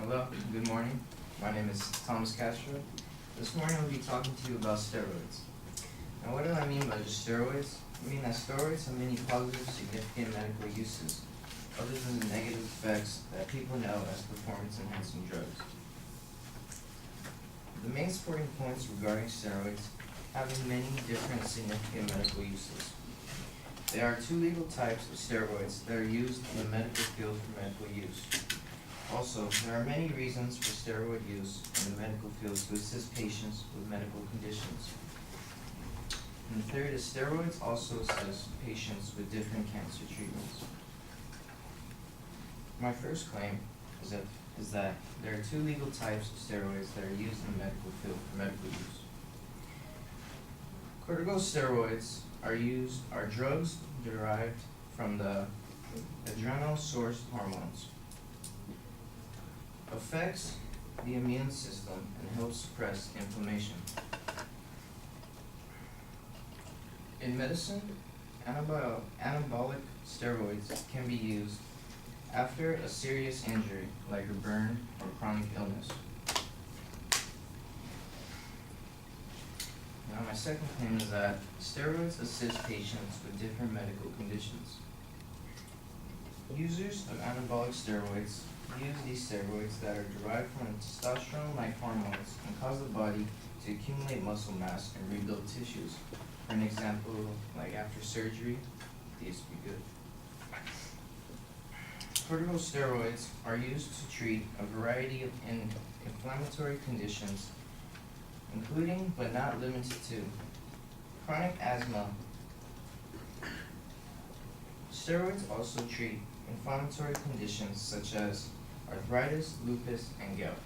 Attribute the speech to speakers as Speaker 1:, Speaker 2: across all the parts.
Speaker 1: Hello, good morning. My name is Thomas Castro. This morning I'll be talking to you about steroids. Now what do I mean by just steroids? I mean that steroids have many positive, significant medical uses, other than the negative effects that people know as performance-enhancing drugs. The main supporting points regarding steroids having many different significant medical uses. There are two legal types of steroids that are used in the medical field for medical use. Also, there are many reasons for steroid use in the medical field to assist patients with medical conditions. And the third is steroids also assist patients with different cancer treatments. My first claim is that there are two legal types of steroids that are used in the medical field for medical use. Corticosteroids are drugs derived from the adrenal source hormones. Affects the immune system and helps suppress inflammation. In medicine, anabolic steroids can be used after a serious injury like a burn or chronic illness. Now my second claim is that steroids assist patients with different medical conditions. Users of anabolic steroids use these steroids that are derived from testosterone-like hormones and cause the body to accumulate muscle mass and rebuild tissues. For an example, like after surgery, these would be good. Corticosteroids are used to treat a variety of inflammatory conditions, including but not limited to chronic asthma. Steroids also treat inflammatory conditions such as arthritis, lupus, and gout.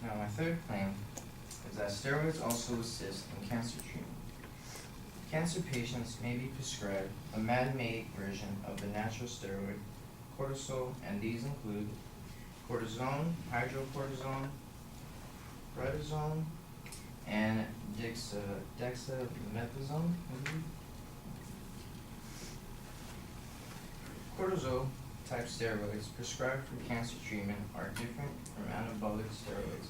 Speaker 1: Now my third claim is that steroids also assist in cancer treatment. Cancer patients may be prescribed a man-made version of the natural steroid, cortisol, and these include cortisone, hydrocortisone, prednisone, and dexamethasone. Cortisol-type steroids prescribed for cancer treatment are different from anabolic steroids.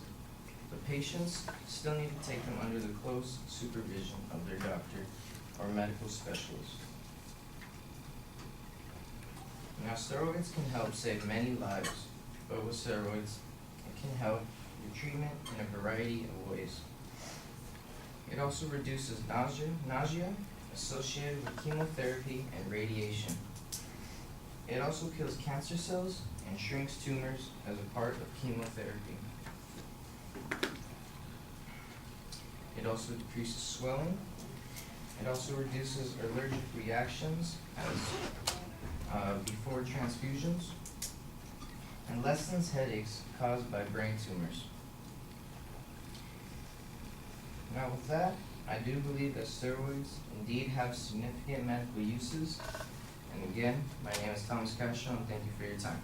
Speaker 1: But patients still need to take them under the close supervision of their doctor or medical specialist. Now, steroids can help save many lives, but with steroids, it can help with treatment in a variety of ways. It also reduces nausea associated with chemotherapy and radiation. It also kills cancer cells and shrinks tumors as a part of chemotherapy. It also decreases swelling. It also reduces allergic reactions before transfusions, and lessens headaches caused by brain tumors. Now with that, I do believe that steroids indeed have significant medical uses. And again, my name is Thomas Castro, and thank you for your time.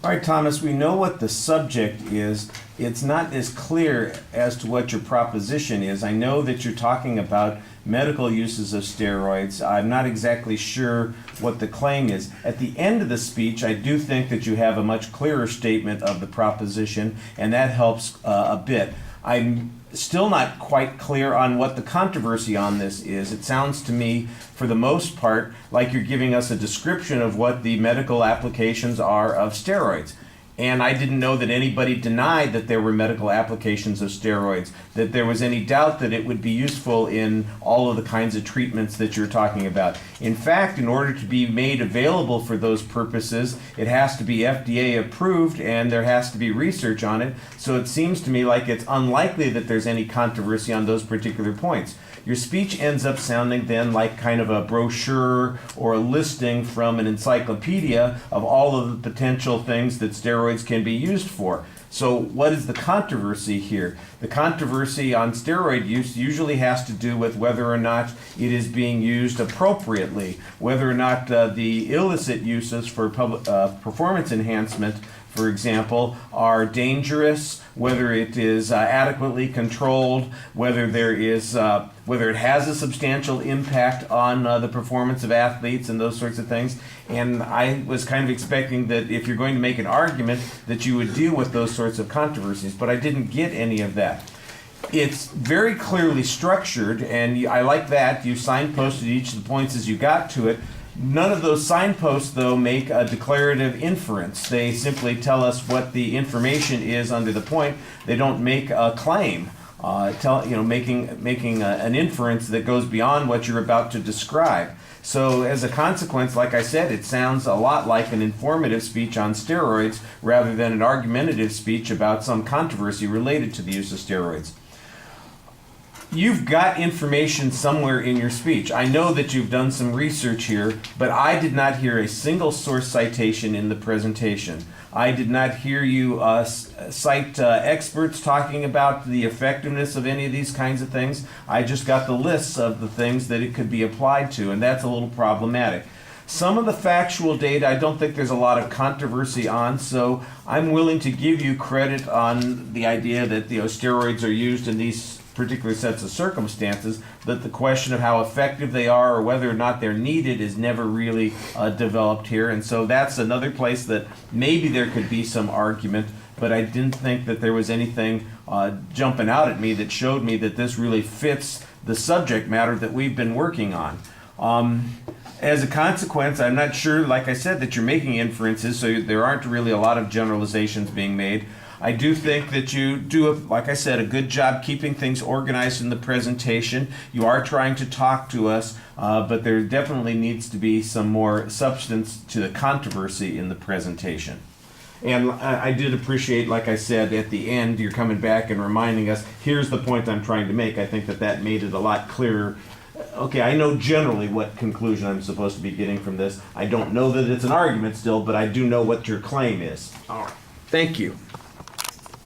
Speaker 2: All right, Thomas, we know what the subject is. It's not as clear as to what your proposition is. I know that you're talking about medical uses of steroids. I'm not exactly sure what the claim is. At the end of the speech, I do think that you have a much clearer statement of the proposition, and that helps a bit. I'm still not quite clear on what the controversy on this is. It sounds to me, for the most part, like you're giving us a description of what the medical applications are of steroids. And I didn't know that anybody denied that there were medical applications of steroids, that there was any doubt that it would be useful in all of the kinds of treatments that you're talking about. In fact, in order to be made available for those purposes, it has to be FDA approved and there has to be research on it. So it seems to me like it's unlikely that there's any controversy on those particular points. Your speech ends up sounding then like kind of a brochure or a listing from an encyclopedia of all of the potential things that steroids can be used for. So what is the controversy here? The controversy on steroid use usually has to do with whether or not it is being used appropriately, whether or not the illicit uses for performance enhancement, for example, are dangerous, whether it is adequately controlled, whether it has a substantial impact on the performance of athletes and those sorts of things. And I was kind of expecting that if you're going to make an argument that you would deal with those sorts of controversies, but I didn't get any of that. It's very clearly structured, and I like that. You signposted each of the points as you got to it. None of those signposts, though, make a declarative inference. They simply tell us what the information is under the point. They don't make a claim, making an inference that goes beyond what you're about to describe. So as a consequence, like I said, it sounds a lot like an informative speech on steroids rather than an argumentative speech about some controversy related to the use of steroids. You've got information somewhere in your speech. I know that you've done some research here, but I did not hear a single source citation in the presentation. I did not hear you cite experts talking about the effectiveness of any of these kinds of things. I just got the lists of the things that it could be applied to, and that's a little problematic. Some of the factual data I don't think there's a lot of controversy on, so I'm willing to give you credit on the idea that steroids are used in these particular sets of circumstances, that the question of how effective they are or whether or not they're needed is never really developed here. And so that's another place that maybe there could be some argument, but I didn't think that there was anything jumping out at me that showed me that this really fits the subject matter that we've been working on. As a consequence, I'm not sure, like I said, that you're making inferences, so there aren't really a lot of generalizations being made. I do think that you do, like I said, a good job keeping things organized in the presentation. You are trying to talk to us, but there definitely needs to be some more substance to the controversy in the presentation. And I did appreciate, like I said, at the end, you're coming back and reminding us, here's the point I'm trying to make. I think that made it a lot clearer. Okay, I know generally what conclusion I'm supposed to be getting from this. I don't know that it's an argument still, but I do know what your claim is. All right. Thank you.